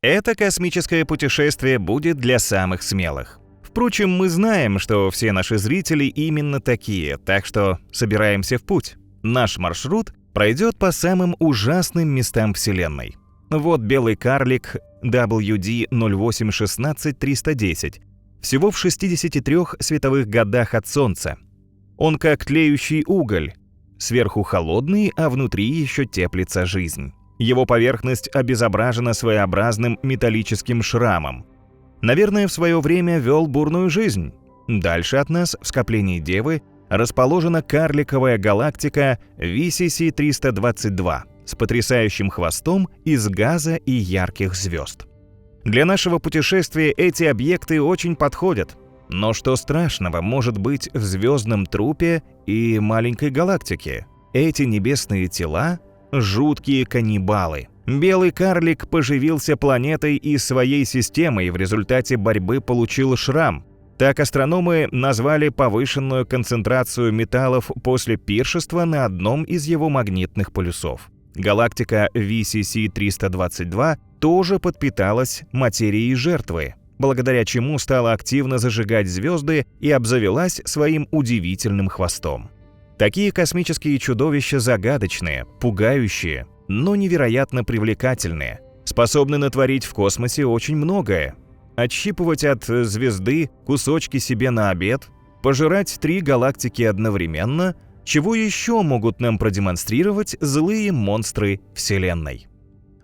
Это космическое путешествие будет для самых смелых. Впрочем, мы знаем, что все наши зрители именно такие, так что собираемся в путь. Наш маршрут пройдет по самым ужасным местам Вселенной. Вот белый карлик WD-08-16-310, всего в 63 световых годах от Солнца. Он как тлеющий уголь, сверху холодный, а внутри еще теплится жизнь. Его поверхность обезображена своеобразным металлическим шрамом. Наверное, в свое время вел бурную жизнь. Дальше от нас, в скоплении Девы, расположена карликовая галактика VCC-322 с потрясающим хвостом из газа и ярких звезд. Для нашего путешествия эти объекты очень подходят. Но что страшного может быть в звездном трупе и маленькой галактике? Эти небесные тела – жуткие каннибалы. Белый карлик поживился планетой и своей системой и в результате борьбы получил шрам. Так астрономы назвали повышенную концентрацию металлов после пиршества на одном из его магнитных полюсов. Галактика VCC-322 тоже подпиталась материей жертвы, благодаря чему стала активно зажигать звезды и обзавелась своим удивительным хвостом. Такие космические чудовища загадочные, пугающие, но невероятно привлекательные, способны натворить в космосе очень многое. Отщипывать от звезды кусочки себе на обед, пожирать 3 галактики одновременно, чего еще могут нам продемонстрировать злые монстры Вселенной.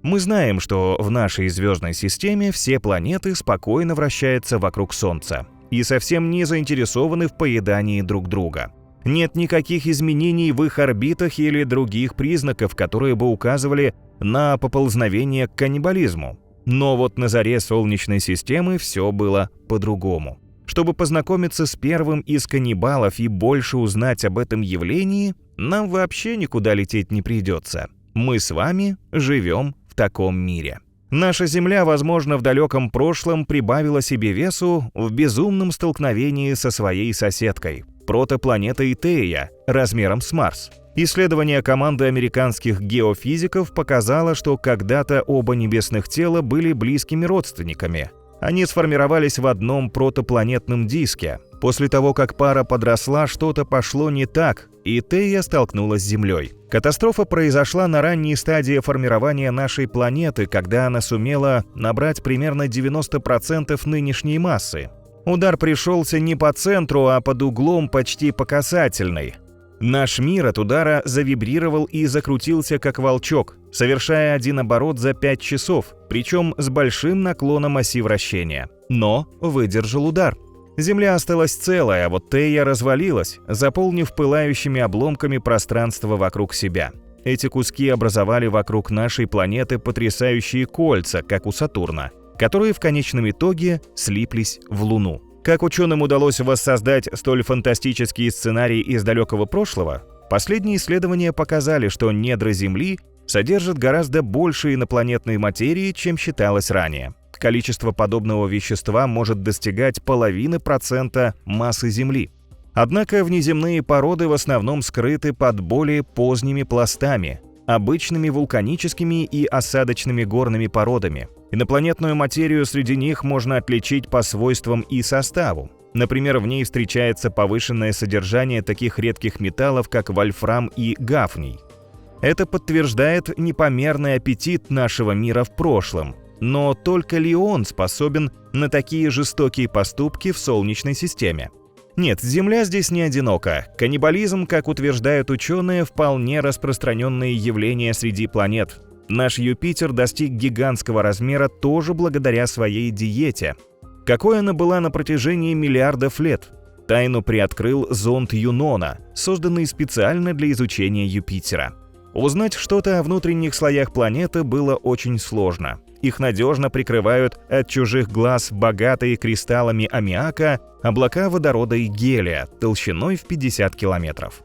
Мы знаем, что в нашей звездной системе все планеты спокойно вращаются вокруг Солнца и совсем не заинтересованы в поедании друг друга. Нет никаких изменений в их орбитах или других признаков, которые бы указывали на поползновение к каннибализму. Но вот на заре Солнечной системы все было по-другому. Чтобы познакомиться с первым из каннибалов и больше узнать об этом явлении, нам вообще никуда лететь не придется. Мы с вами живем в таком мире. Наша Земля, возможно, в далеком прошлом прибавила себе весу в безумном столкновении со своей соседкой, протопланетой Тея, размером с Марс. Исследование команды американских геофизиков показало, что когда-то оба небесных тела были близкими родственниками. Они сформировались в одном протопланетном диске. После того, как пара подросла, что-то пошло не так, и Тея столкнулась с Землей. Катастрофа произошла на ранней стадии формирования нашей планеты, когда она сумела набрать примерно 90% нынешней массы. Удар пришелся не по центру, а под углом почти по касательной. Наш мир от удара завибрировал и закрутился как волчок, совершая один оборот за 5 часов, причем с большим наклоном оси вращения. Но выдержал удар. Земля осталась целая, а вот Тея развалилась, заполнив пылающими обломками пространство вокруг себя. Эти куски образовали вокруг нашей планеты потрясающие кольца, как у Сатурна, которые в конечном итоге слиплись в Луну. Как ученым удалось воссоздать столь фантастический сценарий из далекого прошлого? Последние исследования показали, что недра Земли содержат гораздо больше инопланетной материи, чем считалось ранее. Количество подобного вещества может достигать 0,5% массы Земли. Однако внеземные породы в основном скрыты под более поздними пластами, обычными вулканическими и осадочными горными породами. Инопланетную материю среди них можно отличить по свойствам и составу. Например, в ней встречается повышенное содержание таких редких металлов, как вольфрам и гафний. Это подтверждает непомерный аппетит нашего мира в прошлом. Но только ли он способен на такие жестокие поступки в Солнечной системе? Нет, Земля здесь не одинока. Каннибализм, как утверждают ученые, вполне распространенное явление среди планет. Наш Юпитер достиг гигантского размера тоже благодаря своей диете. Какой она была на протяжении миллиардов лет? Тайну приоткрыл зонд Юнона, созданный специально для изучения Юпитера. Узнать что-то о внутренних слоях планеты было очень сложно. Их надежно прикрывают от чужих глаз богатые кристаллами аммиака облака водорода и гелия толщиной в 50 километров.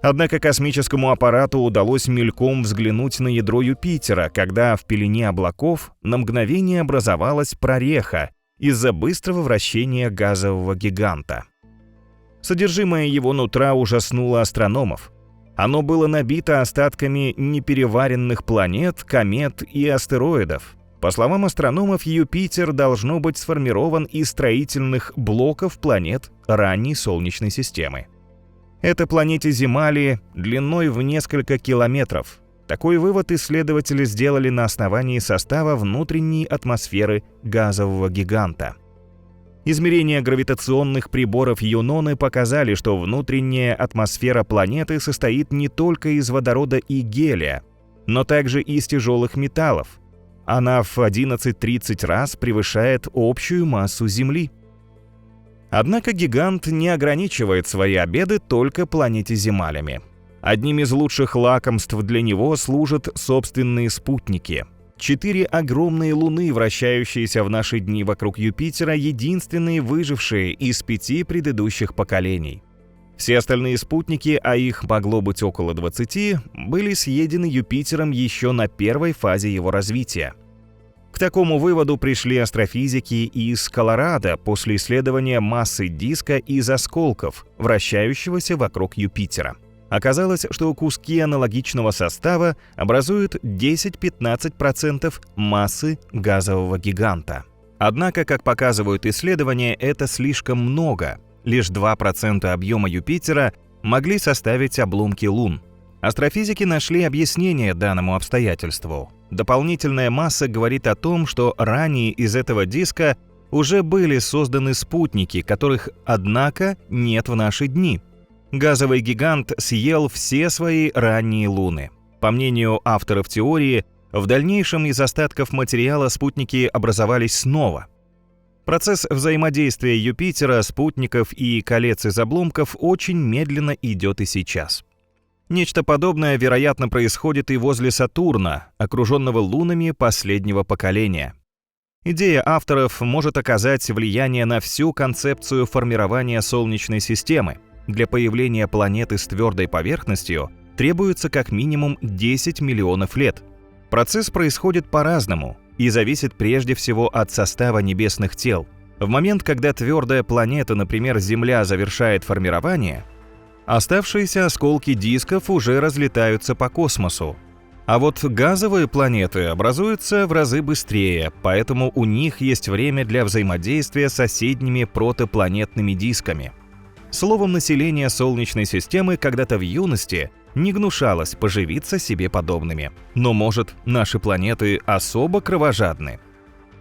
Однако космическому аппарату удалось мельком взглянуть на ядро Юпитера, когда в пелене облаков на мгновение образовалась прореха из-за быстрого вращения газового гиганта. Содержимое его нутра ужаснуло астрономов. Оно было набито остатками непереваренных планет, комет и астероидов. По словам астрономов, Юпитер должно быть сформирован из строительных блоков планет ранней Солнечной системы. Это планете Земали длиной в несколько километров. Такой вывод исследователи сделали на основании состава внутренней атмосферы газового гиганта. Измерения гравитационных приборов Юноны показали, что внутренняя атмосфера планеты состоит не только из водорода и гелия, но также из тяжелых металлов. Она в 11-30 раз превышает общую массу Земли. Однако гигант не ограничивает свои обеды только планете Земалями. Одним из лучших лакомств для него служат собственные спутники. 4 огромные луны, вращающиеся в наши дни вокруг Юпитера, единственные выжившие из 5 предыдущих поколений. Все остальные спутники, а их могло быть около 20, были съедены Юпитером еще на первой фазе его развития. К такому выводу пришли астрофизики из Колорадо после исследования массы диска из осколков, вращающегося вокруг Юпитера. Оказалось, что куски аналогичного состава образуют 10-15% массы газового гиганта. Однако, как показывают исследования, это слишком много. Лишь 2% объема Юпитера могли составить обломки лун. Астрофизики нашли объяснение данному обстоятельству. Дополнительная масса говорит о том, что ранее из этого диска уже были созданы спутники, которых, однако, нет в наши дни. Газовый гигант съел все свои ранние луны. По мнению авторов теории, в дальнейшем из остатков материала спутники образовались снова. Процесс взаимодействия Юпитера, спутников и колец из обломков очень медленно идет и сейчас. Нечто подобное, вероятно, происходит и возле Сатурна, окруженного лунами последнего поколения. Идея авторов может оказать влияние на всю концепцию формирования Солнечной системы. Для появления планеты с твердой поверхностью требуется как минимум 10 миллионов лет. Процесс происходит по-разному и зависит прежде всего от состава небесных тел. В момент, когда твердая планета, например, Земля, завершает формирование, оставшиеся осколки дисков уже разлетаются по космосу. А вот газовые планеты образуются в разы быстрее, поэтому у них есть время для взаимодействия с соседними протопланетными дисками. Словом, население Солнечной системы когда-то в юности не гнушалось поживиться себе подобными. Но, может, наши планеты особо кровожадны?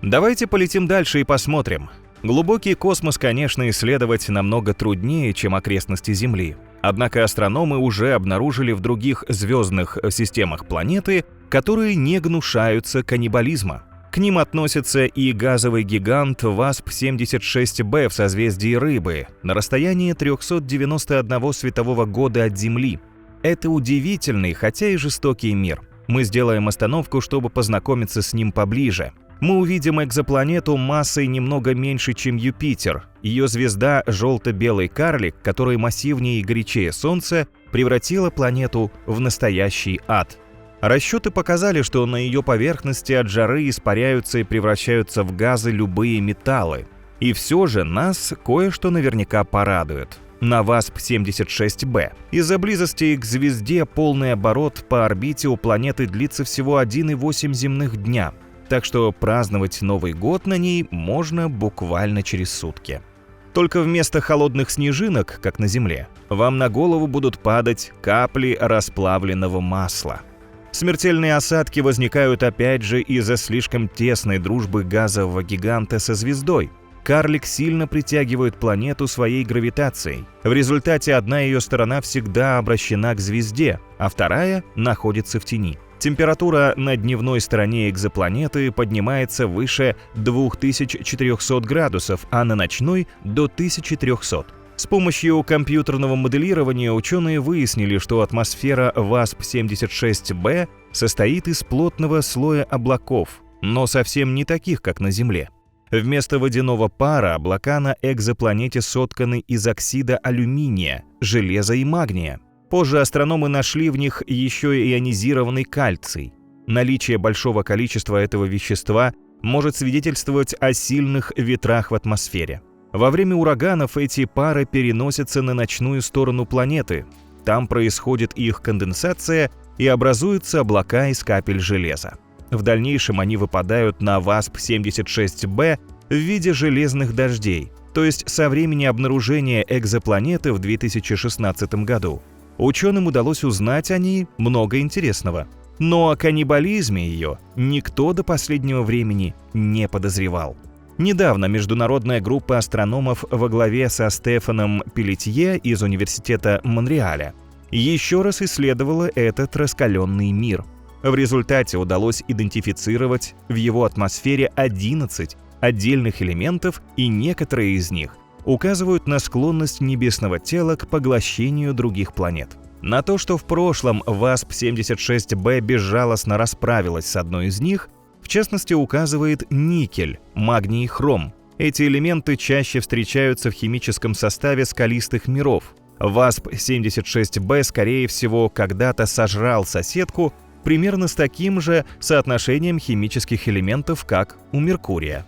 Давайте полетим дальше и посмотрим. Глубокий космос, конечно, исследовать намного труднее, чем окрестности Земли. Однако астрономы уже обнаружили в других звездных системах планеты, которые не гнушаются каннибализма. К ним относится и газовый гигант ВАСП-76b в созвездии Рыбы на расстоянии 391 светового года от Земли. Это удивительный, хотя и жестокий мир. Мы сделаем остановку, чтобы познакомиться с ним поближе. Мы увидим экзопланету массой немного меньше, чем Юпитер. Ее звезда желто-белый карлик, который массивнее и горячее Солнца, превратила планету в настоящий ад. Расчеты показали, что на ее поверхности от жары испаряются и превращаются в газы любые металлы. И все же нас кое-что наверняка порадует. На ВАСП-76b. Из-за близости к звезде полный оборот по орбите у планеты длится всего 1,8 земных дня. Так что праздновать Новый год на ней можно буквально через сутки. Только вместо холодных снежинок, как на Земле, вам на голову будут падать капли расплавленного масла. Смертельные осадки возникают опять же из-за слишком тесной дружбы газового гиганта со звездой. Карлик сильно притягивает планету своей гравитацией. В результате одна ее сторона всегда обращена к звезде, а вторая находится в тени. Температура на дневной стороне экзопланеты поднимается выше 2400 градусов, а на ночной – до 1300. С помощью компьютерного моделирования ученые выяснили, что атмосфера ВАСП-76b состоит из плотного слоя облаков, но совсем не таких, как на Земле. Вместо водяного пара облака на экзопланете сотканы из оксида алюминия, железа и магния. Позже астрономы нашли в них еще и ионизированный кальций. Наличие большого количества этого вещества может свидетельствовать о сильных ветрах в атмосфере. Во время ураганов эти пары переносятся на ночную сторону планеты. Там происходит их конденсация и образуются облака из капель железа. В дальнейшем они выпадают на WASP-76b в виде железных дождей, то есть со времени обнаружения экзопланеты в 2016 году. Ученым удалось узнать о ней много интересного. Но о каннибализме ее никто до последнего времени не подозревал. Недавно международная группа астрономов во главе со Стефаном Пелетье из Университета Монреаля еще раз исследовала этот раскаленный мир. В результате удалось идентифицировать в его атмосфере 11 отдельных элементов, и некоторые из них указывают на склонность небесного тела к поглощению других планет. На то, что в прошлом WASP-76b безжалостно расправилась с одной из них, в частности, указывает никель, магний и хром. Эти элементы чаще встречаются в химическом составе скалистых миров. WASP-76b, скорее всего, когда-то сожрал соседку примерно с таким же соотношением химических элементов, как у Меркурия.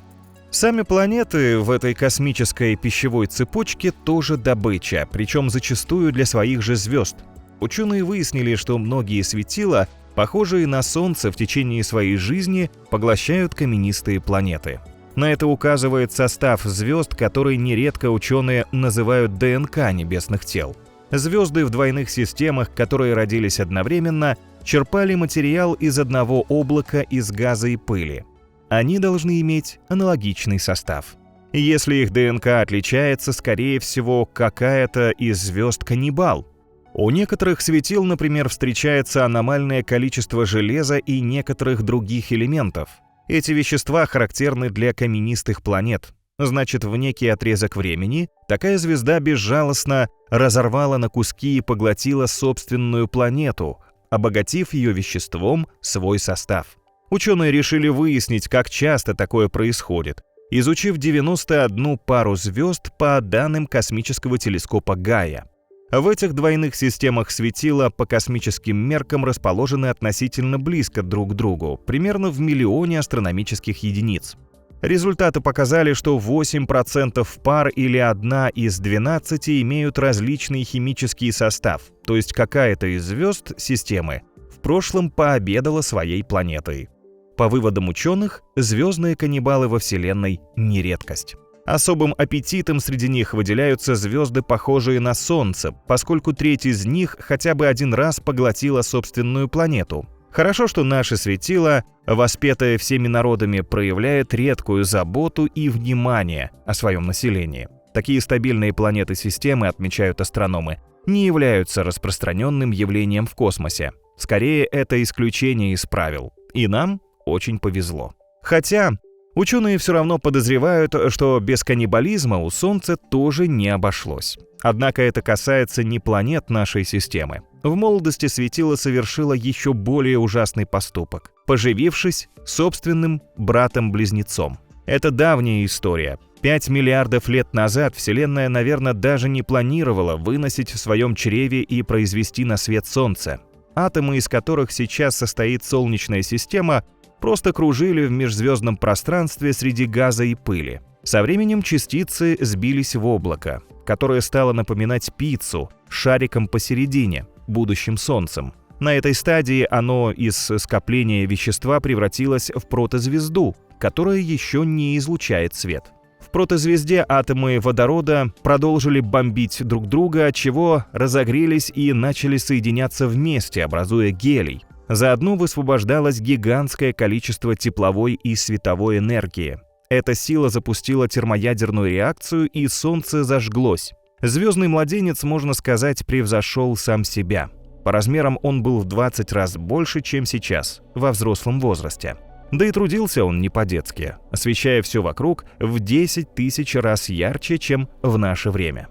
Сами планеты в этой космической пищевой цепочке тоже добыча, причем зачастую для своих же звезд. Ученые выяснили, что многие светила, похожие на Солнце, в течение своей жизни поглощают каменистые планеты. На это указывает состав звезд, который нередко ученые называют ДНК небесных тел. Звезды в двойных системах, которые родились одновременно, черпали материал из одного облака из газа и пыли. Они должны иметь аналогичный состав. Если их ДНК отличается, скорее всего, какая-то из звезд каннибал. У некоторых светил, например, встречается аномальное количество железа и некоторых других элементов. Эти вещества характерны для каменистых планет. Значит, в некий отрезок времени такая звезда безжалостно разорвала на куски и поглотила собственную планету, обогатив ее веществом свой состав. Ученые решили выяснить, как часто такое происходит, изучив 91 пару звезд по данным космического телескопа Гайа. В этих двойных системах светила по космическим меркам расположены относительно близко друг к другу, примерно в миллионе астрономических единиц. Результаты показали, что 8% пар или 1 из 12 имеют различный химический состав, то есть какая-то из звезд системы в прошлом пообедала своей планетой. По выводам ученых, звездные каннибалы во Вселенной не редкость. Особым аппетитом среди них выделяются звезды, похожие на Солнце, поскольку треть из них хотя бы один раз поглотила собственную планету. Хорошо, что наше светило, воспетое всеми народами, проявляет редкую заботу и внимание о своем населении. Такие стабильные планеты системы, отмечают астрономы, не являются распространенным явлением в космосе. Скорее, это исключение из правил. И нам очень повезло. Хотя ученые все равно подозревают, что без каннибализма у Солнца тоже не обошлось. Однако это касается не планет нашей системы. В молодости светило совершило еще более ужасный поступок, поживившись собственным братом-близнецом. Это давняя история. 5 миллиардов лет назад Вселенная, наверное, даже не планировала выносить в своем чреве и произвести на свет Солнце. Атомы, из которых сейчас состоит Солнечная система, просто кружили в межзвездном пространстве среди газа и пыли. Со временем частицы сбились в облако, которое стало напоминать пиццу с шариком посередине, будущим Солнцем. На этой стадии оно из скопления вещества превратилось в протозвезду, которая еще не излучает свет. В протозвезде атомы водорода продолжили бомбить друг друга, отчего разогрелись и начали соединяться вместе, образуя гелий. Заодно высвобождалось гигантское количество тепловой и световой энергии. Эта сила запустила термоядерную реакцию, и Солнце зажглось. Звездный младенец, можно сказать, превзошел сам себя. По размерам он был в 20 раз больше, чем сейчас, во взрослом возрасте. Да и трудился он не по-детски, освещая все вокруг в 10 тысяч раз ярче, чем в наше время.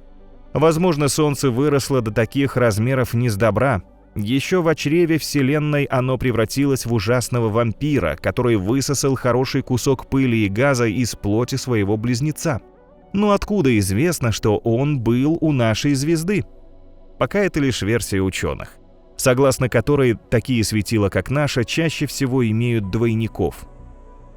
Возможно, Солнце выросло до таких размеров не с добра. Еще в чреве Вселенной оно превратилось в ужасного вампира, который высосал хороший кусок пыли и газа из плоти своего близнеца. Но откуда известно, что он был у нашей звезды? Пока это лишь версия ученых, согласно которой такие светила, как наша, чаще всего имеют двойников.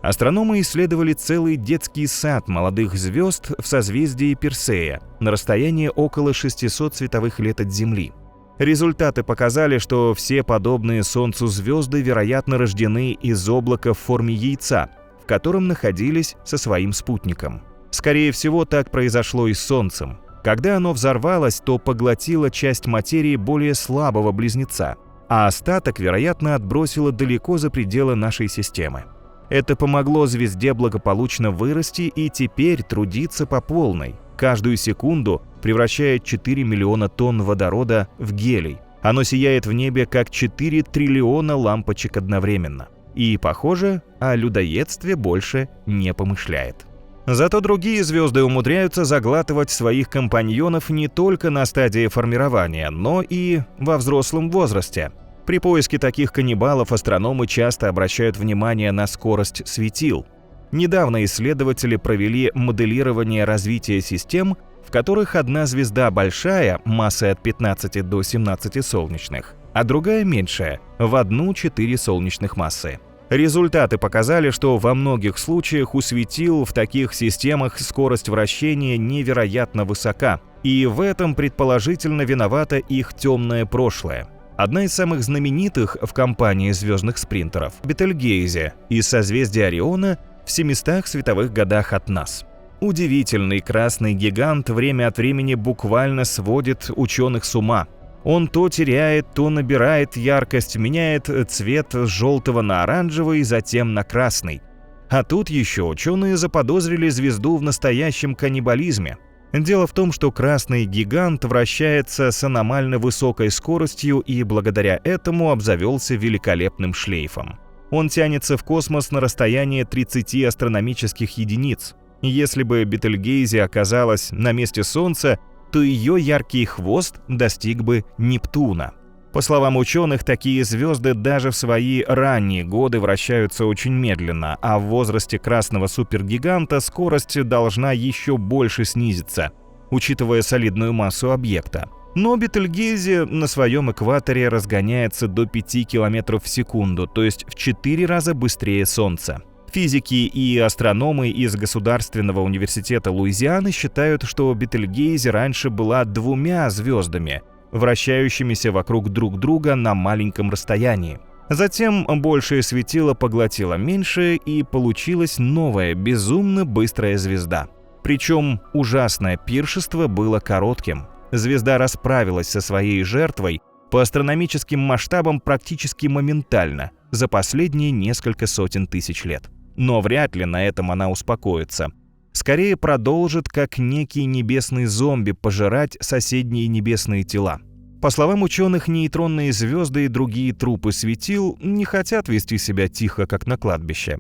Астрономы исследовали целый детский сад молодых звезд в созвездии Персея на расстоянии около 600 световых лет от Земли. Результаты показали, что все подобные Солнцу звезды, вероятно, рождены из облака в форме яйца, в котором находились со своим спутником. Скорее всего, так произошло и с Солнцем. Когда оно взорвалось, то поглотило часть материи более слабого близнеца, а остаток, вероятно, отбросило далеко за пределы нашей системы. Это помогло звезде благополучно вырасти и теперь трудиться по полной, каждую секунду превращая 4 миллиона тонн водорода в гелий. Оно сияет в небе как 4 триллиона лампочек одновременно. И, похоже, о людоедстве больше не помышляет. Зато другие звезды умудряются заглатывать своих компаньонов не только на стадии формирования, но и во взрослом возрасте. При поиске таких каннибалов астрономы часто обращают внимание на скорость светил. Недавно исследователи провели моделирование развития систем, в которых одна звезда большая, массой от 15 до 17 солнечных, а другая меньшая, в 1-4 солнечных массы. Результаты показали, что во многих случаях у светил в таких системах скорость вращения невероятно высока, и в этом предположительно виновато их темное прошлое. Одна из самых знаменитых в компании звездных спринтеров – Бетельгейзе из созвездия Ориона в 700 световых годах от нас. Удивительный красный гигант время от времени буквально сводит ученых с ума. Он то теряет, то набирает яркость, меняет цвет с желтого на оранжевый, затем на красный. А тут еще ученые заподозрили звезду в настоящем каннибализме. Дело в том, что красный гигант вращается с аномально высокой скоростью и благодаря этому обзавелся великолепным шлейфом. Он тянется в космос на расстояние 30 астрономических единиц. Если бы Бетельгейзе оказалась на месте Солнца, то ее яркий хвост достиг бы Нептуна. По словам ученых, такие звезды даже в свои ранние годы вращаются очень медленно, а в возрасте красного супергиганта скорость должна еще больше снизиться, учитывая солидную массу объекта. Но Бетельгейзе на своем экваторе разгоняется до 5 км в секунду, то есть в 4 раза быстрее Солнца. Физики и астрономы из Государственного университета Луизианы считают, что Бетельгейзе раньше была 2 звездами, вращающимися вокруг друг друга на маленьком расстоянии. Затем большее светило поглотило меньшее, и получилась новая, безумно быстрая звезда. Причем ужасное пиршество было коротким. Звезда расправилась со своей жертвой по астрономическим масштабам практически моментально, за последние несколько сотен тысяч лет. Но вряд ли на этом она успокоится. Скорее продолжит, как некий небесный зомби, пожирать соседние небесные тела. По словам ученых, нейтронные звезды и другие трупы светил не хотят вести себя тихо, как на кладбище.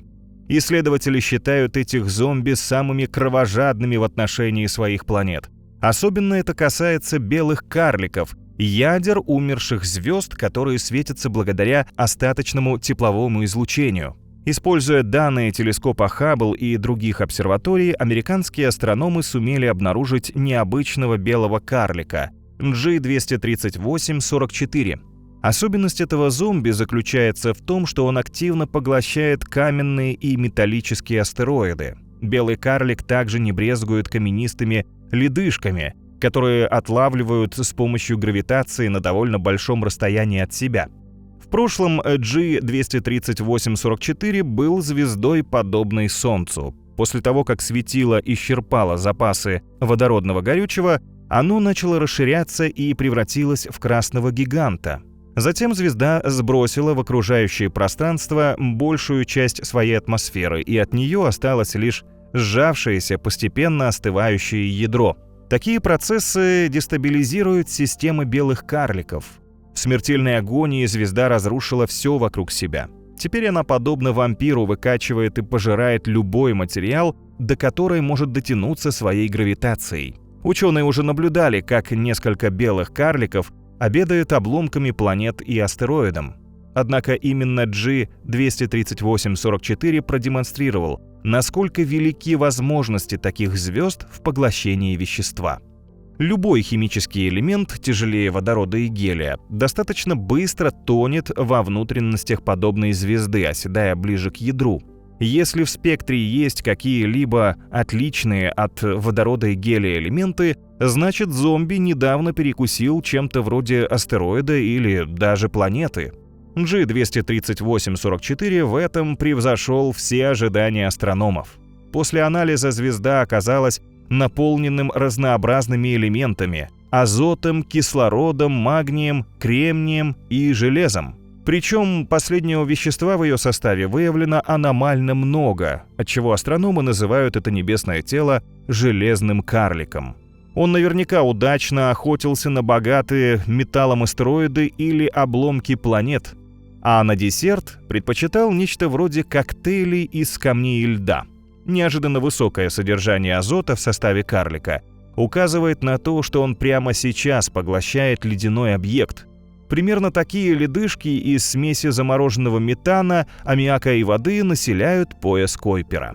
Исследователи считают этих зомби самыми кровожадными в отношении своих планет. Особенно это касается белых карликов, ядер умерших звезд, которые светятся благодаря остаточному тепловому излучению. Используя данные телескопа Хаббл и других обсерваторий, американские астрономы сумели обнаружить необычного белого карлика G238-44. Особенность этого зомби заключается в том, что он активно поглощает каменные и металлические астероиды. Белый карлик также не брезгует каменистыми ледышками, которые отлавливают с помощью гравитации на довольно большом расстоянии от себя. В прошлом G238-44 был звездой, подобной Солнцу. После того, как светило исчерпало запасы водородного горючего, оно начало расширяться и превратилось в красного гиганта. Затем звезда сбросила в окружающее пространство большую часть своей атмосферы, и от нее осталось лишь сжавшееся, постепенно остывающее ядро. Такие процессы дестабилизируют системы белых карликов. В смертельной агонии звезда разрушила все вокруг себя. Теперь она, подобно вампиру, выкачивает и пожирает любой материал, до которой может дотянуться своей гравитацией. Ученые уже наблюдали, как несколько белых карликов обедают обломками планет и астероидом. Однако именно G238-44 продемонстрировал, насколько велики возможности таких звезд в поглощении вещества. Любой химический элемент, тяжелее водорода и гелия, достаточно быстро тонет во внутренностях подобной звезды, оседая ближе к ядру. Если в спектре есть какие-либо отличные от водорода и гелия элементы, значит зомби недавно перекусил чем-то вроде астероида или даже планеты. G23844 в этом превзошел все ожидания астрономов. После анализа звезда оказалась наполненным разнообразными элементами – азотом, кислородом, магнием, кремнием и железом. Причем последнего вещества в ее составе выявлено аномально много, отчего астрономы называют это небесное тело «железным карликом». Он наверняка удачно охотился на богатые металлом астероиды или обломки планет, а на десерт предпочитал нечто вроде коктейлей из камней и льда. Неожиданно высокое содержание азота в составе карлика указывает на то, что он прямо сейчас поглощает ледяной объект. Примерно такие ледышки из смеси замороженного метана, аммиака и воды населяют пояс Койпера.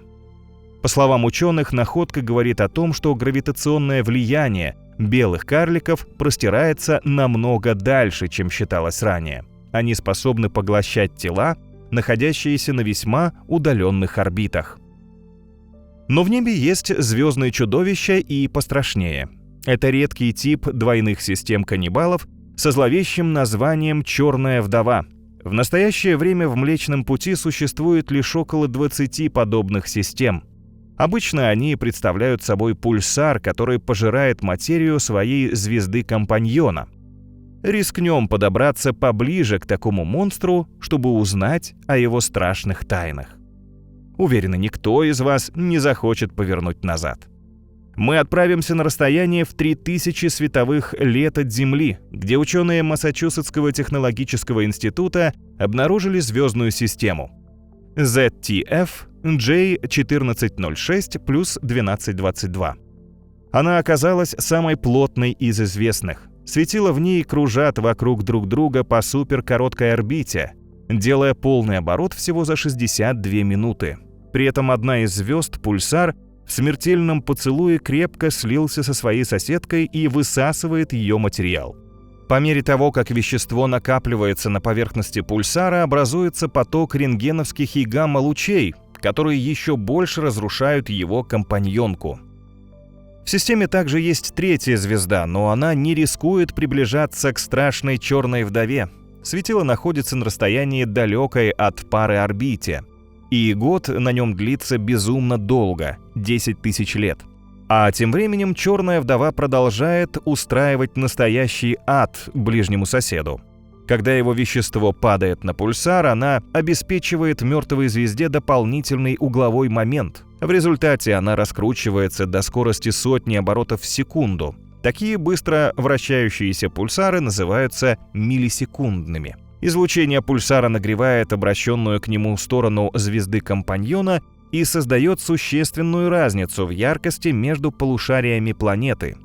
По словам ученых, находка говорит о том, что гравитационное влияние белых карликов простирается намного дальше, чем считалось ранее. Они способны поглощать тела, находящиеся на весьма удаленных орбитах. Но в небе есть звездные чудовища и пострашнее. Это редкий тип двойных систем каннибалов со зловещим названием «Черная вдова». В настоящее время в Млечном Пути существует лишь около 20 подобных систем. Обычно они представляют собой пульсар, который пожирает материю своей звезды-компаньона. Рискнем подобраться поближе к такому монстру, чтобы узнать о его страшных тайнах. Уверена, никто из вас не захочет повернуть назад. Мы отправимся на расстояние в 3000 световых лет от Земли, где ученые Массачусетского технологического института обнаружили звездную систему ZTF J1406 плюс 1222. Она оказалась самой плотной из известных. Светила в ней кружат вокруг друг друга по суперкороткой орбите, делая полный оборот всего за 62 минуты. При этом одна из звезд, пульсар, в смертельном поцелуе крепко слился со своей соседкой и высасывает ее материал. По мере того, как вещество накапливается на поверхности пульсара, образуется поток рентгеновских и гамма-лучей, которые еще больше разрушают его компаньонку. В системе также есть третья звезда, но она не рискует приближаться к страшной черной вдове. Светило находится на расстоянии далекой от пары орбите, и год на нем длится безумно долго – 10 тысяч лет. А тем временем черная вдова продолжает устраивать настоящий ад ближнему соседу. Когда его вещество падает на пульсар, она обеспечивает мертвой звезде дополнительный угловой момент. В результате она раскручивается до скорости сотни оборотов в секунду. Такие быстро вращающиеся пульсары называются миллисекундными. Излучение пульсара нагревает обращенную к нему сторону звезды-компаньона и создает существенную разницу в яркости между полушариями планеты.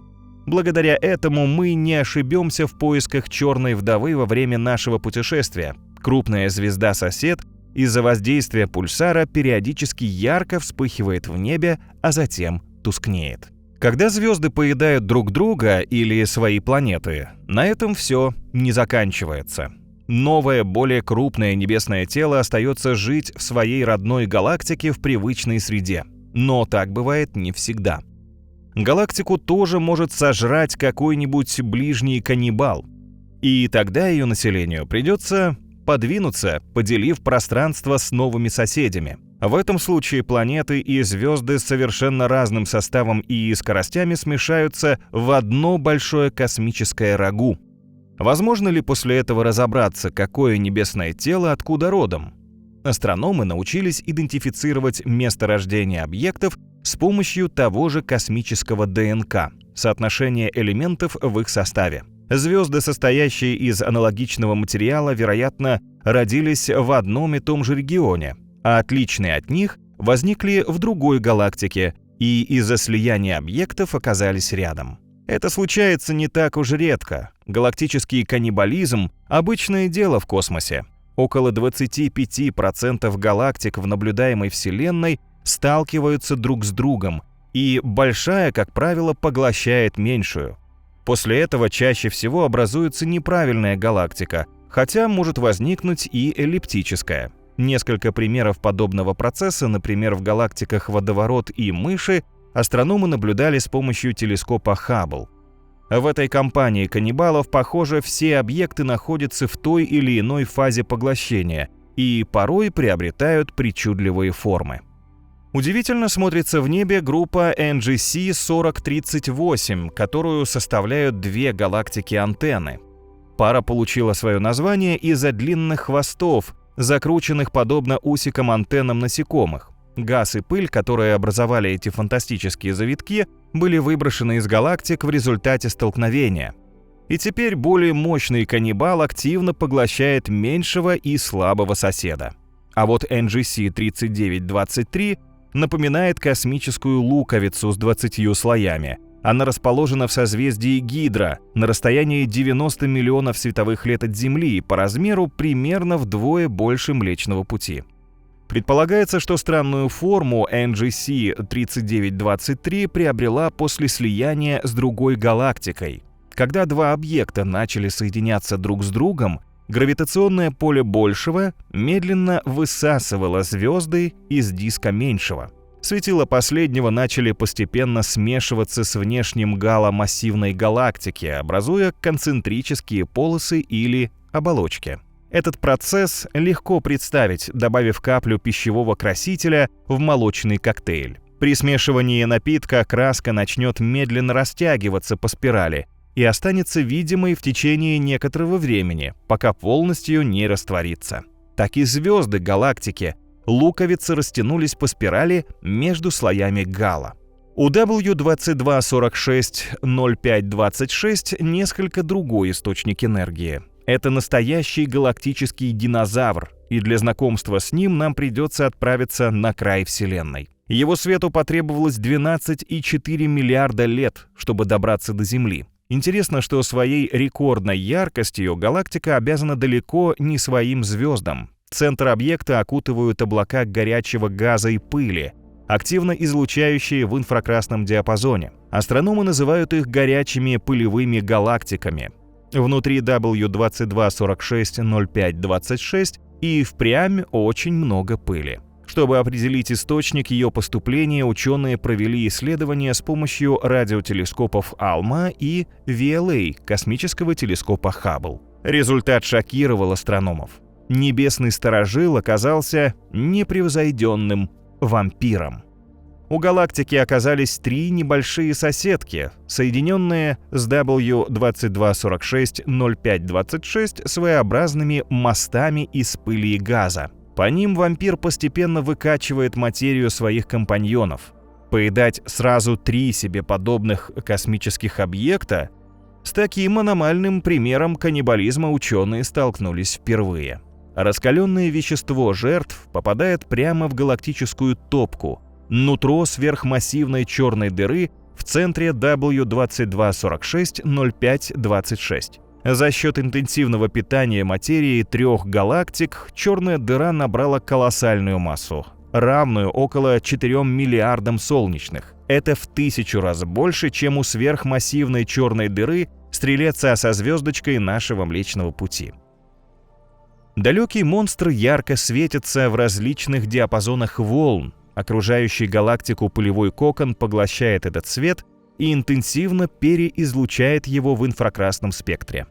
Благодаря этому мы не ошибемся в поисках черной вдовы во время нашего путешествия. Крупная звезда-сосед из-за воздействия пульсара периодически ярко вспыхивает в небе, а затем тускнеет. Когда звезды поедают друг друга или свои планеты, на этом все не заканчивается. Новое, более крупное небесное тело остается жить в своей родной галактике в привычной среде. Но так бывает не всегда. Галактику тоже может сожрать какой-нибудь ближний каннибал. И тогда ее населению придется подвинуться, поделив пространство с новыми соседями. В этом случае планеты и звезды с совершенно разным составом и скоростями смешаются в одно большое космическое рагу. Возможно ли после этого разобраться, какое небесное тело откуда родом? Астрономы научились идентифицировать место рождения объектов с помощью того же космического ДНК, соотношения элементов в их составе. Звезды, состоящие из аналогичного материала, вероятно, родились в одном и том же регионе, а отличные от них возникли в другой галактике и из-за слияния объектов оказались рядом. Это случается не так уж редко. Галактический каннибализм – обычное дело в космосе. Около 25% галактик в наблюдаемой Вселенной сталкиваются друг с другом, и большая, как правило, поглощает меньшую. После этого чаще всего образуется неправильная галактика, хотя может возникнуть и эллиптическая. Несколько примеров подобного процесса, например, в галактиках Водоворот и Мыши, астрономы наблюдали с помощью телескопа Хаббл. В этой компании каннибалов, похоже, все объекты находятся в той или иной фазе поглощения и порой приобретают причудливые формы. Удивительно смотрится в небе группа NGC 4038, которую составляют две галактики-антенны. Пара получила свое название из-за длинных хвостов, закрученных подобно усикам антеннам насекомых. Газ и пыль, которые образовали эти фантастические завитки, были выброшены из галактик в результате столкновения. И теперь более мощный каннибал активно поглощает меньшего и слабого соседа. А вот NGC 3923 напоминает космическую луковицу с 20 слоями. Она расположена в созвездии Гидра на расстоянии 90 миллионов световых лет от Земли и по размеру примерно вдвое больше Млечного Пути. Предполагается, что странную форму NGC 3923 приобрела после слияния с другой галактикой. Когда два объекта начали соединяться друг с другом, гравитационное поле большего медленно высасывало звезды из диска меньшего. Светила последнего начали постепенно смешиваться с внешним гало массивной галактики, образуя концентрические полосы или оболочки. Этот процесс легко представить, добавив каплю пищевого красителя в молочный коктейль. При смешивании напитка краска начнет медленно растягиваться по спирали и останется видимой в течение некоторого времени, пока полностью не растворится. Так и звезды галактики, луковицы, растянулись по спирали между слоями гало. У W2246-0526 несколько другой источник энергии. Это настоящий галактический динозавр, и для знакомства с ним нам придется отправиться на край Вселенной. Его свету потребовалось 12,4 миллиарда лет, чтобы добраться до Земли. Интересно, что своей рекордной яркостью галактика обязана далеко не своим звездам. Центр объекта окутывают облака горячего газа и пыли, активно излучающие в инфракрасном диапазоне. Астрономы называют их горячими пылевыми галактиками. Внутри W2246-0526 и впрямь очень много пыли. Чтобы определить источник ее поступления, ученые провели исследования с помощью радиотелескопов ALMA и VLA космического телескопа Хаббл. Результат шокировал астрономов. Небесный сторожил оказался непревзойденным вампиром. У галактики оказались три небольшие соседки, соединенные с W2246-0526 своеобразными мостами из пыли и газа. По ним вампир постепенно выкачивает материю своих компаньонов. Поедать сразу три себе подобных космических объекта — с таким аномальным примером каннибализма ученые столкнулись впервые. Раскаленное вещество жертв попадает прямо в галактическую топку, нутро сверхмассивной черной дыры в центре W2246-0526. За счет интенсивного питания материи трех галактик черная дыра набрала колоссальную массу, равную около 4 миллиардам солнечных. Это в 1000 раз больше, чем у сверхмассивной черной дыры Стрелец-А со звездочкой нашего Млечного Пути. Далекий монстр ярко светится в различных диапазонах волн. Окружающий галактику пылевой кокон поглощает этот свет и интенсивно переизлучает его в инфракрасном спектре.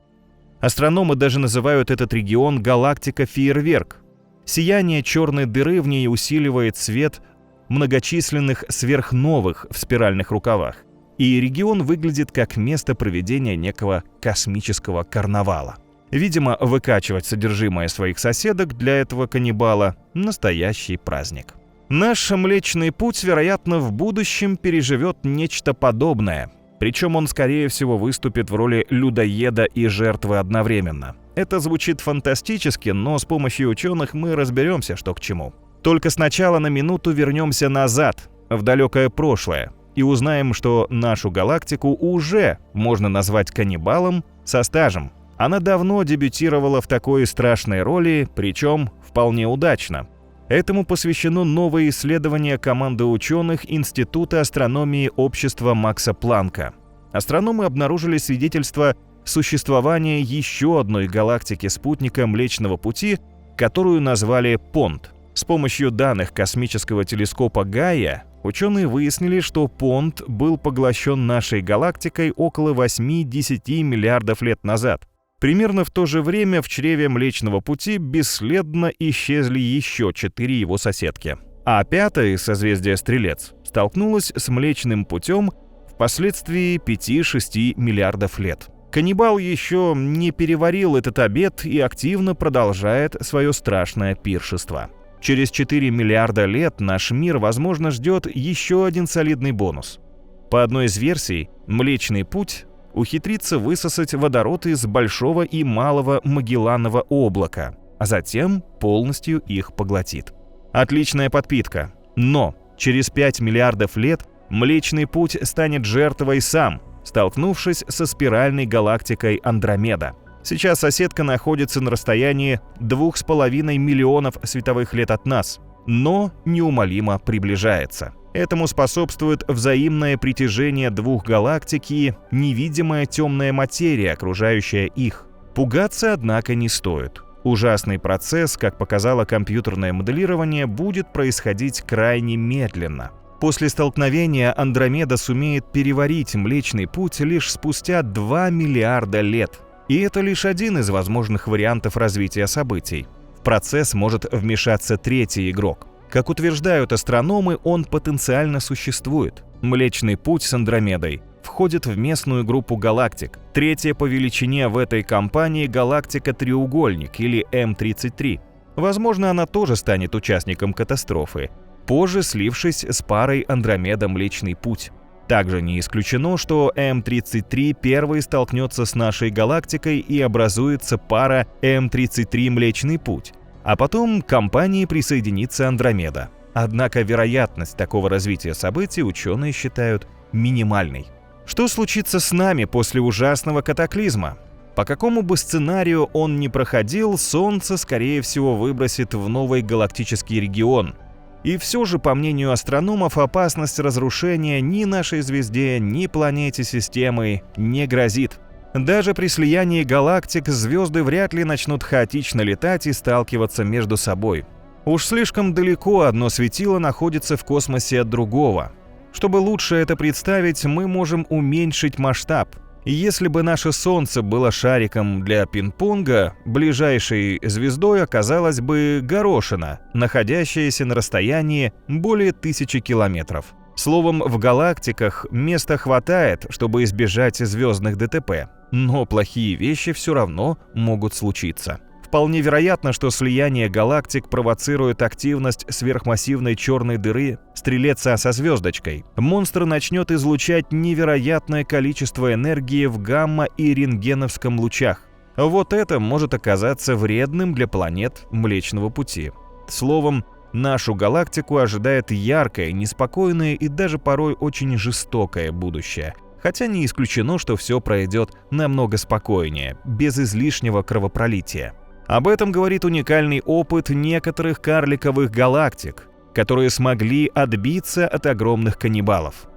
Астрономы даже называют этот регион галактика-фейерверк. Сияние черной дыры в ней усиливает свет многочисленных сверхновых в спиральных рукавах, и регион выглядит как место проведения некого космического карнавала. Видимо, выкачивать содержимое своих соседок для этого каннибала – настоящий праздник. Наш Млечный Путь, вероятно, в будущем переживет нечто подобное. Причем он, скорее всего, выступит в роли людоеда и жертвы одновременно. Это звучит фантастически, но с помощью ученых мы разберемся, что к чему. Только сначала на минуту вернемся назад, в далекое прошлое, и узнаем, что нашу галактику уже можно назвать каннибалом со стажем. Она давно дебютировала в такой страшной роли, причем вполне удачно. Этому посвящено новое исследование команды ученых Института астрономии общества Макса Планка. Астрономы обнаружили свидетельство существования еще одной галактики-спутника Млечного Пути которую назвали Понт. С помощью данных космического телескопа Гайя ученые выяснили, что Понт был поглощен нашей галактикой около 8-10 миллиардов лет назад. Примерно в то же время в чреве Млечного Пути бесследно исчезли еще 4 его соседки. А пятое, созвездие Стрелец, столкнулось с Млечным Путем впоследствии 5-6 миллиардов лет. Каннибал еще не переварил этот обед и активно продолжает свое страшное пиршество. Через 4 миллиарда лет наш мир, возможно, ждет еще один солидный бонус. По одной из версий, Млечный Путь ухитрится высосать водород из Большого и Малого Магелланового облака, а затем полностью их поглотит. Отличная подпитка. Но через 5 миллиардов лет Млечный Путь станет жертвой сам, столкнувшись со спиральной галактикой Андромеда. Сейчас соседка находится на расстоянии 2,5 миллионов световых лет от нас, но неумолимо приближается. Этому способствует взаимное притяжение двух галактик и невидимая темная материя, окружающая их. Пугаться, однако, не стоит. Ужасный процесс, как показало компьютерное моделирование, будет происходить крайне медленно. После столкновения Андромеда сумеет переварить Млечный Путь лишь спустя 2 миллиарда лет. И это лишь один из возможных вариантов развития событий. В процесс может вмешаться третий игрок. Как утверждают астрономы, он потенциально существует. Млечный Путь с Андромедой входит в местную группу галактик. Третья по величине в этой компании галактика-треугольник или М33. Возможно, она тоже станет участником катастрофы, позже слившись с парой Андромеда-Млечный Путь. Также не исключено, что М33 первой столкнется с нашей галактикой и образуется пара М33 Млечный Путь, а потом к компании присоединится Андромеда. Однако вероятность такого развития событий ученые считают минимальной. Что случится с нами после ужасного катаклизма? По какому бы сценарию он ни проходил, Солнце, скорее всего, выбросит в новый галактический регион. И все же, по мнению астрономов, опасность разрушения ни нашей звезде, ни планете системы не грозит. Даже при слиянии галактик звезды вряд ли начнут хаотично летать и сталкиваться между собой. Уж слишком далеко одно светило находится в космосе от другого. Чтобы лучше это представить, мы можем уменьшить масштаб. Если бы наше Солнце было шариком для пинг-понга, ближайшей звездой оказалась бы горошина, находящаяся на расстоянии более 1000 километров. Словом, в галактиках места хватает, чтобы избежать звездных ДТП, но плохие вещи все равно могут случиться. Вполне вероятно, что слияние галактик провоцирует активность сверхмассивной черной дыры Стрелеца со звездочкой. Монстр начнет излучать невероятное количество энергии в гамма- и рентгеновском лучах. Вот это может оказаться вредным для планет Млечного Пути. Словом, нашу галактику ожидает яркое, неспокойное и даже порой очень жестокое будущее. Хотя не исключено, что все пройдет намного спокойнее, без излишнего кровопролития. Об этом говорит уникальный опыт некоторых карликовых галактик, которые смогли отбиться от огромных каннибалов.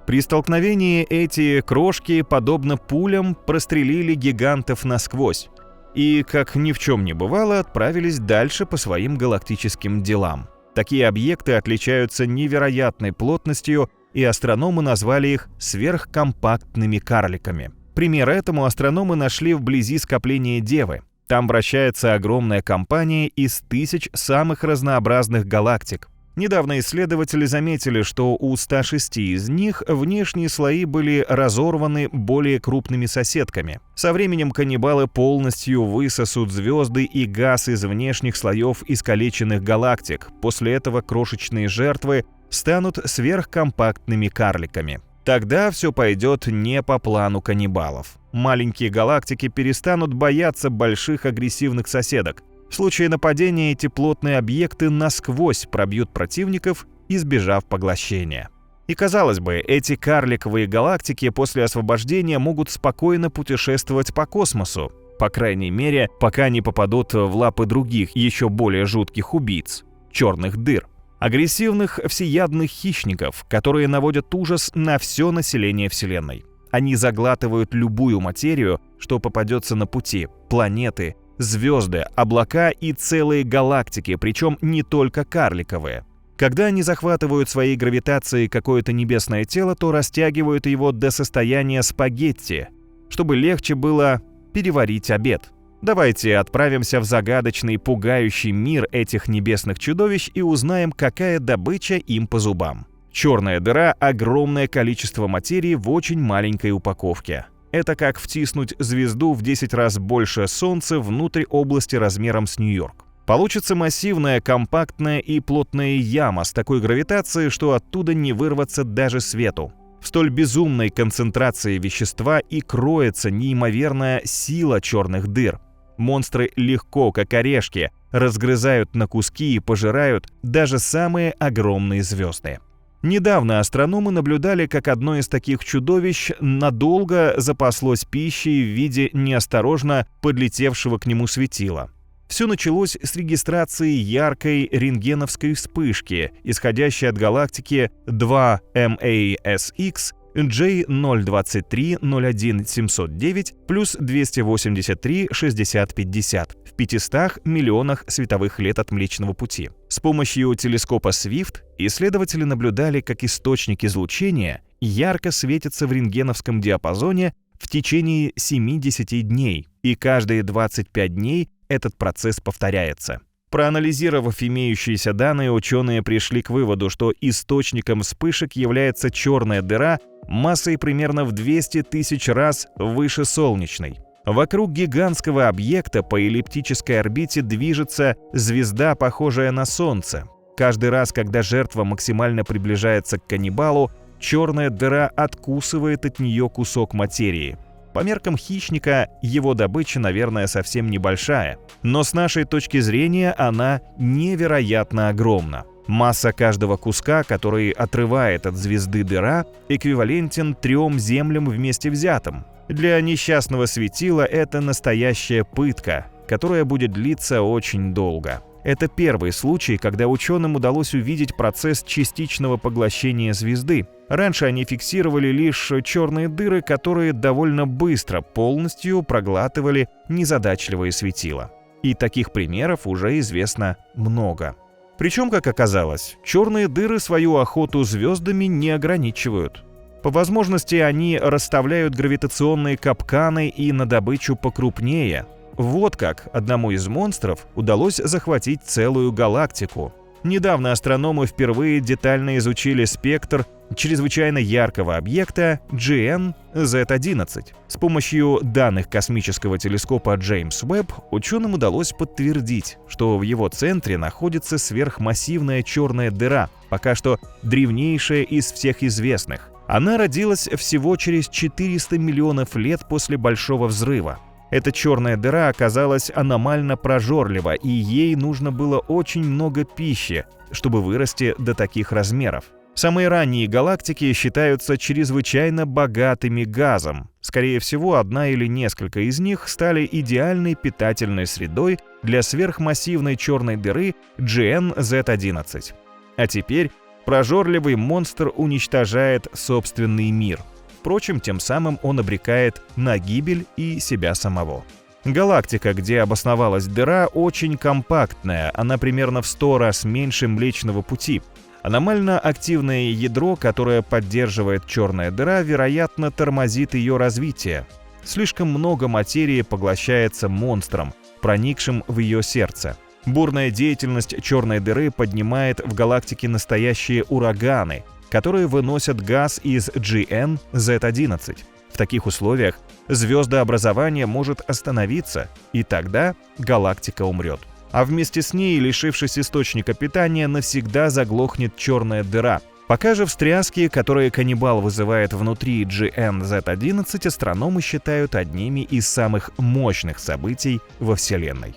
При столкновении эти крошки, подобно пулям, прострелили гигантов насквозь и, как ни в чем не бывало, отправились дальше по своим галактическим делам. Такие объекты отличаются невероятной плотностью, и астрономы назвали их сверхкомпактными карликами. Пример этому астрономы нашли вблизи скопления Девы. Там вращается огромная компания из 1000 самых разнообразных галактик. Недавно исследователи заметили, что у 106 из них внешние слои были разорваны более крупными соседками. Со временем каннибалы полностью высосут звезды и газ из внешних слоев искалеченных галактик. После этого крошечные жертвы станут сверхкомпактными карликами. Тогда все пойдет не по плану каннибалов. Маленькие галактики перестанут бояться больших агрессивных соседок. В случае нападения эти плотные объекты насквозь пробьют противников, избежав поглощения. И казалось бы, эти карликовые галактики после освобождения могут спокойно путешествовать по космосу, по крайней мере, пока не попадут в лапы других, еще более жутких убийц – черных дыр. Агрессивных всеядных хищников, которые наводят ужас на все население Вселенной. Они заглатывают любую материю, что попадется на пути – планеты, звезды, облака и целые галактики, причем не только карликовые. Когда они захватывают своей гравитацией какое-то небесное тело, то растягивают его до состояния спагетти, чтобы легче было переварить обед. Давайте отправимся в загадочный, пугающий мир этих небесных чудовищ и узнаем, какая добыча им по зубам. Черная дыра – огромное количество материи в очень маленькой упаковке. Это как втиснуть звезду в 10 раз больше Солнца внутрь области размером с Нью-Йорк. Получится массивная, компактная и плотная яма с такой гравитацией, что оттуда не вырваться даже свету. В столь безумной концентрации вещества и кроется неимоверная сила черных дыр. Монстры легко, как орешки, разгрызают на куски и пожирают даже самые огромные звезды. Недавно астрономы наблюдали, как одно из таких чудовищ надолго запаслось пищей в виде неосторожно подлетевшего к нему светила. Все началось с регистрации яркой рентгеновской вспышки, исходящей от галактики 2MASX J02301709 плюс 283-6050 в 500 миллионах световых лет от Млечного Пути. С помощью телескопа Swift исследователи наблюдали, как источник излучения ярко светится в рентгеновском диапазоне в течение 70 дней, и каждые 25 дней этот процесс повторяется. Проанализировав имеющиеся данные, ученые пришли к выводу, что источником вспышек является черная дыра массой примерно в 200 тысяч раз выше солнечной. Вокруг гигантского объекта по эллиптической орбите движется звезда, похожая на Солнце. Каждый раз, когда жертва максимально приближается к каннибалу, черная дыра откусывает от нее кусок материи. По меркам хищника его добыча, наверное, совсем небольшая, но с нашей точки зрения она невероятно огромна. Масса каждого куска, который отрывает от звезды дыра, эквивалентен 3 Землям вместе взятым. Для несчастного светила это настоящая пытка, которая будет длиться очень долго. Это первый случай, когда ученым удалось увидеть процесс частичного поглощения звезды. Раньше они фиксировали лишь черные дыры, которые довольно быстро полностью проглатывали незадачливые светила. И таких примеров уже известно много. Причем, как оказалось, черные дыры свою охоту звездами не ограничивают. По возможности они расставляют гравитационные капканы и на добычу покрупнее. Вот как одному из монстров удалось захватить целую галактику. Недавно астрономы впервые детально изучили спектр чрезвычайно яркого объекта GN-Z11. С помощью данных космического телескопа Джеймс Уэбб ученым удалось подтвердить, что в его центре находится сверхмассивная черная дыра, пока что древнейшая из всех известных. Она родилась всего через 400 миллионов лет после Большого взрыва. Эта черная дыра оказалась аномально прожорлива, и ей нужно было очень много пищи, чтобы вырасти до таких размеров. Самые ранние галактики считаются чрезвычайно богатыми газом. Скорее всего, одна или несколько из них стали идеальной питательной средой для сверхмассивной черной дыры GN-Z11. А теперь прожорливый монстр уничтожает собственный мир. Впрочем, тем самым он обрекает на гибель и себя самого. Галактика, где обосновалась дыра, очень компактная, она примерно в 100 раз меньше Млечного Пути. Аномально активное ядро, которое поддерживает черная дыра, вероятно, тормозит ее развитие. Слишком много материи поглощается монстром, проникшим в ее сердце. Бурная деятельность черной дыры поднимает в галактике настоящие ураганы, которые выносят газ из GN-Z11. В таких условиях звездообразование может остановиться, и тогда галактика умрет. А вместе с ней, лишившись источника питания, навсегда заглохнет черная дыра. Пока же встряски, которые каннибал вызывает внутри GN-Z11, астрономы считают одними из самых мощных событий во Вселенной.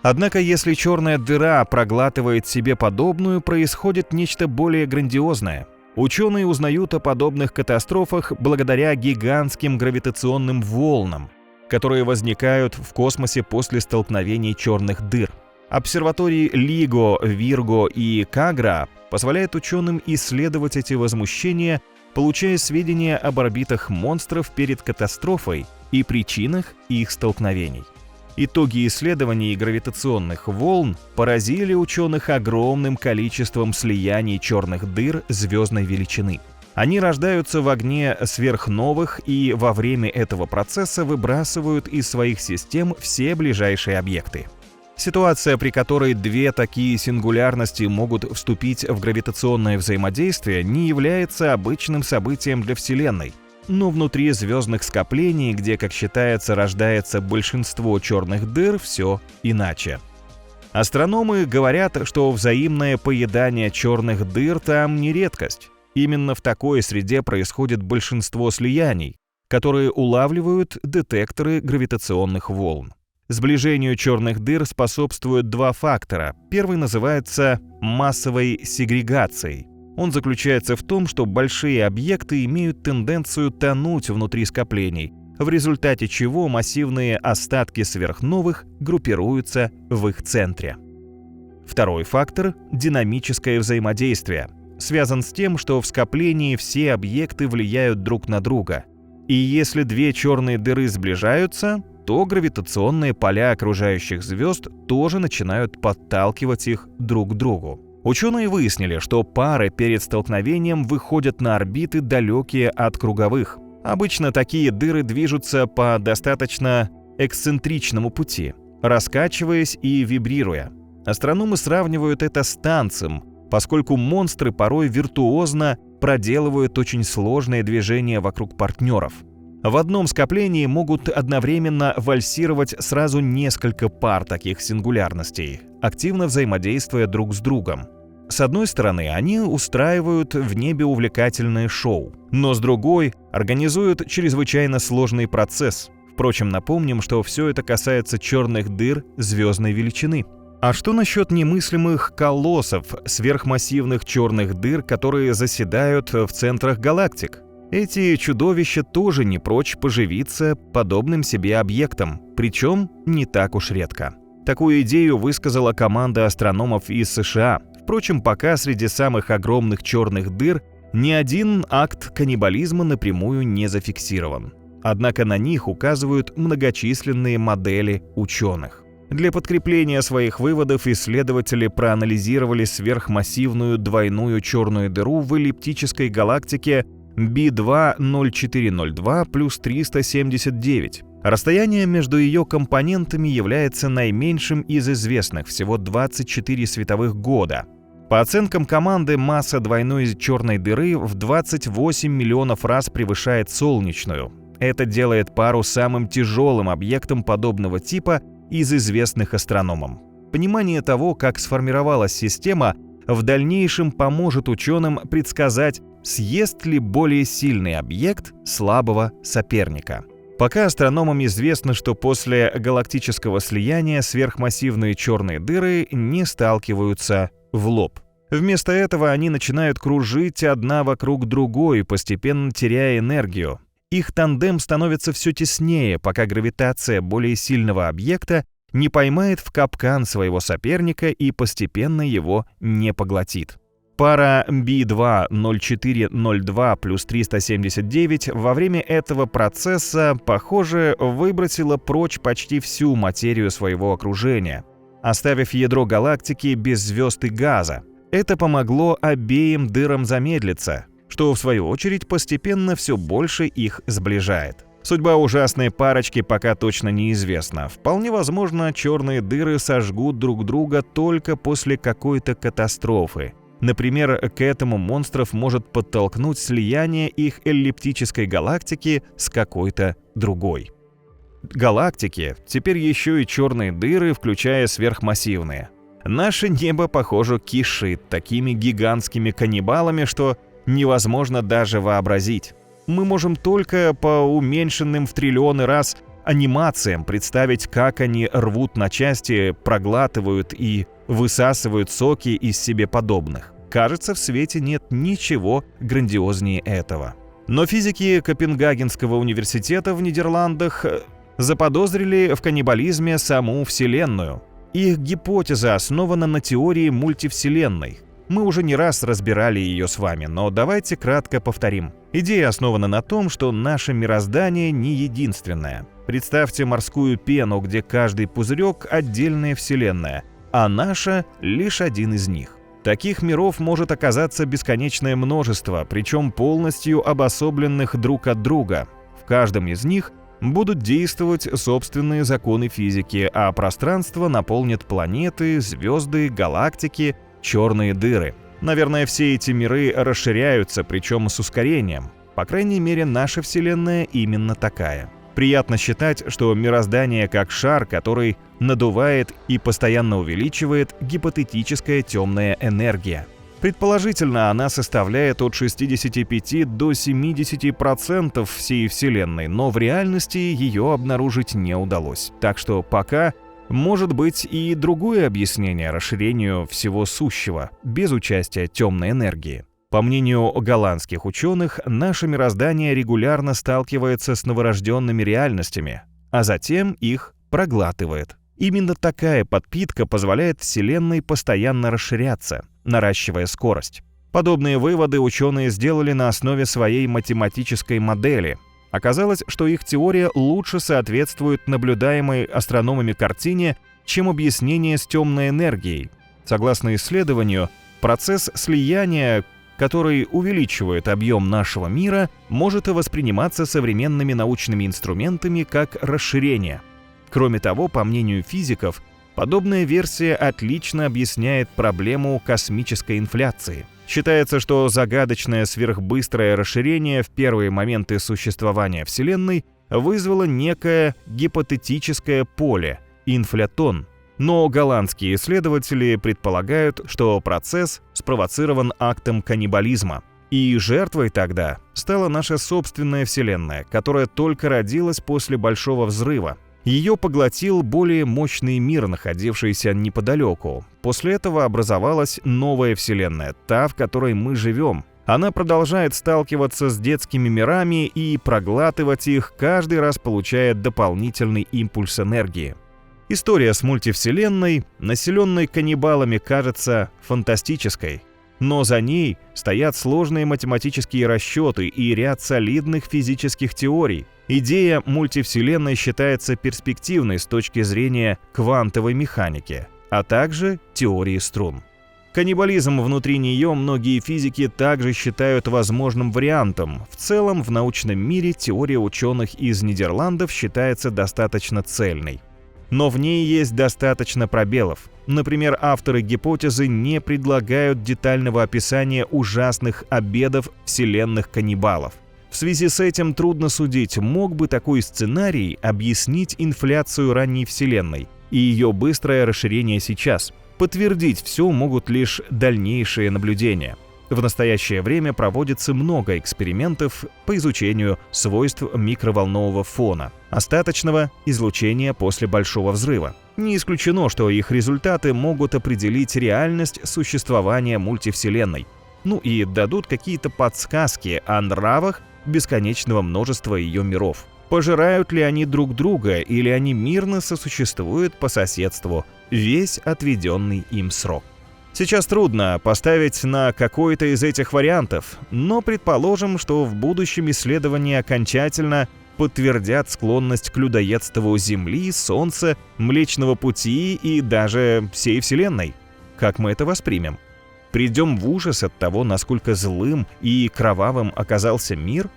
Однако, если черная дыра проглатывает себе подобную, происходит нечто более грандиозное. Ученые узнают о подобных катастрофах благодаря гигантским гравитационным волнам, которые возникают в космосе после столкновений черных дыр. Обсерватории Лиго, Вирго и Кагра позволяют ученым исследовать эти возмущения, получая сведения об орбитах монстров перед катастрофой и причинах их столкновений. Итоги исследований гравитационных волн поразили ученых огромным количеством слияний черных дыр звездной величины. Они рождаются в огне сверхновых и во время этого процесса выбрасывают из своих систем все ближайшие объекты. Ситуация, при которой две такие сингулярности могут вступить в гравитационное взаимодействие, не является обычным событием для Вселенной. Но внутри звездных скоплений, где, как считается, рождается большинство черных дыр, все иначе. Астрономы говорят, что взаимное поедание черных дыр там не редкость. Именно в такой среде происходит большинство слияний, которые улавливают детекторы гравитационных волн. Сближению черных дыр способствуют два фактора. Первый называется массовой сегрегацией. Он заключается в том, что большие объекты имеют тенденцию тонуть внутри скоплений, в результате чего массивные остатки сверхновых группируются в их центре. Второй фактор – динамическое взаимодействие. Связан с тем, что в скоплении все объекты влияют друг на друга. И если две черные дыры сближаются, то гравитационные поля окружающих звезд тоже начинают подталкивать их друг к другу. Ученые выяснили, что пары перед столкновением выходят на орбиты, далекие от круговых. Обычно такие дыры движутся по достаточно эксцентричному пути, раскачиваясь и вибрируя. Астрономы сравнивают это с танцем, поскольку монстры порой виртуозно проделывают очень сложные движения вокруг партнеров. В одном скоплении могут одновременно вальсировать сразу несколько пар таких сингулярностей, активно взаимодействуя друг с другом. С одной стороны, они устраивают в небе увлекательное шоу, но с другой организуют чрезвычайно сложный процесс. Впрочем, напомним, что все это касается черных дыр звездной величины. А что насчет немыслимых колоссов, сверхмассивных черных дыр, которые заседают в центрах галактик? Эти чудовища тоже не прочь поживиться подобным себе объектом, причем не так уж редко. Такую идею высказала команда астрономов из США. Впрочем, пока среди самых огромных черных дыр ни один акт каннибализма напрямую не зафиксирован. Однако на них указывают многочисленные модели ученых. Для подкрепления своих выводов исследователи проанализировали сверхмассивную двойную черную дыру в эллиптической галактике B2-0402 плюс 379. Расстояние между ее компонентами является наименьшим из известных, всего 24 световых года. По оценкам команды, масса двойной черной дыры в 28 миллионов раз превышает солнечную. Это делает пару самым тяжелым объектом подобного типа из известных астрономам. Понимание того, как сформировалась система, в дальнейшем поможет ученым предсказать, съест ли более сильный объект слабого соперника. Пока астрономам известно, что после галактического слияния сверхмассивные черные дыры не сталкиваются в лоб. Вместо этого они начинают кружить одна вокруг другой, постепенно теряя энергию. Их тандем становится все теснее, пока гравитация более сильного объекта не поймает в капкан своего соперника и постепенно его не поглотит. Пара B2-0402 плюс 379 во время этого процесса, похоже, выбросила прочь почти всю материю своего окружения, оставив ядро галактики без звезд и газа. Это помогло обеим дырам замедлиться, что в свою очередь постепенно все больше их сближает. Судьба ужасной парочки пока точно неизвестна. Вполне возможно, черные дыры сожгут друг друга только после какой-то катастрофы. Например, к этому монстров может подтолкнуть слияние их эллиптической галактики с какой-то другой. Галактики, теперь еще и черные дыры, включая сверхмассивные. Наше небо, похоже, кишит такими гигантскими каннибалами, что невозможно даже вообразить. Мы можем только по уменьшенным в триллионы раз анимациям представить, как они рвут на части, проглатывают и высасывают соки из себе подобных. Кажется, в свете нет ничего грандиознее этого. Но физики Копенгагенского университета в Нидерландах заподозрили в каннибализме саму Вселенную. Их гипотеза основана на теории мультивселенной. Мы уже не раз разбирали ее с вами, но давайте кратко повторим. Идея основана на том, что наше мироздание не единственное. Представьте морскую пену, где каждый пузырек – отдельная вселенная, а наша – лишь один из них. Таких миров может оказаться бесконечное множество, причем полностью обособленных друг от друга. В каждом из них будут действовать собственные законы физики, а пространство наполнит планеты, звезды, галактики, черные дыры. Наверное, все эти миры расширяются, причем с ускорением. По крайней мере, наша Вселенная именно такая. Приятно считать, что мироздание как шар, который надувает и постоянно увеличивает гипотетическая темная энергия. Предположительно, она составляет от 65 до 70% всей Вселенной, но в реальности ее обнаружить не удалось. Так что пока может быть и другое объяснение расширению всего сущего, без участия темной энергии. По мнению голландских ученых, наше мироздание регулярно сталкивается с новорожденными реальностями, а затем их проглатывает. Именно такая подпитка позволяет Вселенной постоянно расширяться, наращивая скорость. Подобные выводы ученые сделали на основе своей математической модели. Оказалось, что их теория лучше соответствует наблюдаемой астрономами картине, чем объяснение с темной энергией. Согласно исследованию, процесс слияния, который увеличивает объем нашего мира, может восприниматься современными научными инструментами как расширение. Кроме того, по мнению физиков, подобная версия отлично объясняет проблему космической инфляции. Считается, что загадочное сверхбыстрое расширение в первые моменты существования Вселенной вызвало некое гипотетическое поле – инфлятон. Но голландские исследователи предполагают, что процесс спровоцирован актом каннибализма. И жертвой тогда стала наша собственная Вселенная, которая только родилась после Большого взрыва. Ее поглотил более мощный мир, находившийся неподалеку. После этого образовалась новая Вселенная, та, в которой мы живем. Она продолжает сталкиваться с детскими мирами и проглатывать их, каждый раз получая дополнительный импульс энергии. История с мультивселенной, населенной каннибалами, кажется фантастической. Но за ней стоят сложные математические расчеты и ряд солидных физических теорий. Идея мультивселенной считается перспективной с точки зрения квантовой механики, а также теории струн. Каннибализм внутри нее многие физики также считают возможным вариантом. В целом, в научном мире теория ученых из Нидерландов считается достаточно цельной. Но в ней есть достаточно пробелов. Например, авторы гипотезы не предлагают детального описания ужасных обедов вселенных каннибалов. В связи с этим трудно судить, мог бы такой сценарий объяснить инфляцию ранней Вселенной и ее быстрое расширение сейчас. Подтвердить все могут лишь дальнейшие наблюдения. В настоящее время проводится много экспериментов по изучению свойств микроволнового фона, остаточного излучения после Большого взрыва. Не исключено, что их результаты могут определить реальность существования мультивселенной. Ну и дадут какие-то подсказки о нравах бесконечного множества ее миров. Пожирают ли они друг друга или они мирно сосуществуют по соседству весь отведенный им срок. Сейчас трудно поставить на какой-то из этих вариантов, но предположим, что в будущем исследования окончательно подтвердят склонность к людоедству Земли, Солнца, Млечного Пути и даже всей Вселенной. Как мы это воспримем? Придем в ужас от того, насколько злым и кровавым оказался мир?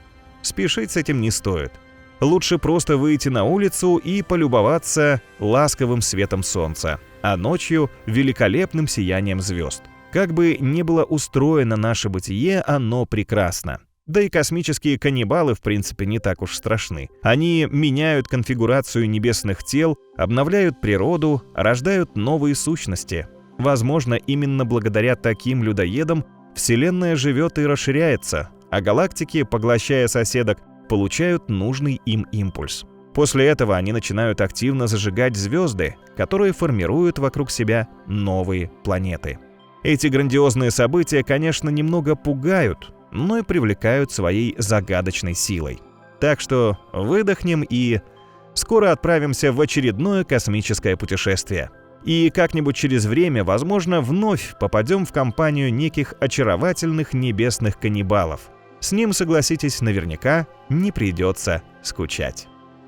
Спешить с этим не стоит. Лучше просто выйти на улицу и полюбоваться ласковым светом солнца, а ночью — великолепным сиянием звезд. Как бы ни было устроено наше бытие, оно прекрасно. Да и космические каннибалы, в принципе, не так уж страшны. Они меняют конфигурацию небесных тел, обновляют природу, рождают новые сущности. Возможно, именно благодаря таким людоедам Вселенная живет и расширяется, а галактики, поглощая соседок, получают нужный им импульс. После этого они начинают активно зажигать звезды, которые формируют вокруг себя новые планеты. Эти грандиозные события, конечно, немного пугают, но и привлекают своей загадочной силой. Так что выдохнем и скоро отправимся в очередное космическое путешествие. И как-нибудь через время, возможно, вновь попадем в компанию неких очаровательных небесных каннибалов. С ним, согласитесь, наверняка не придется скучать.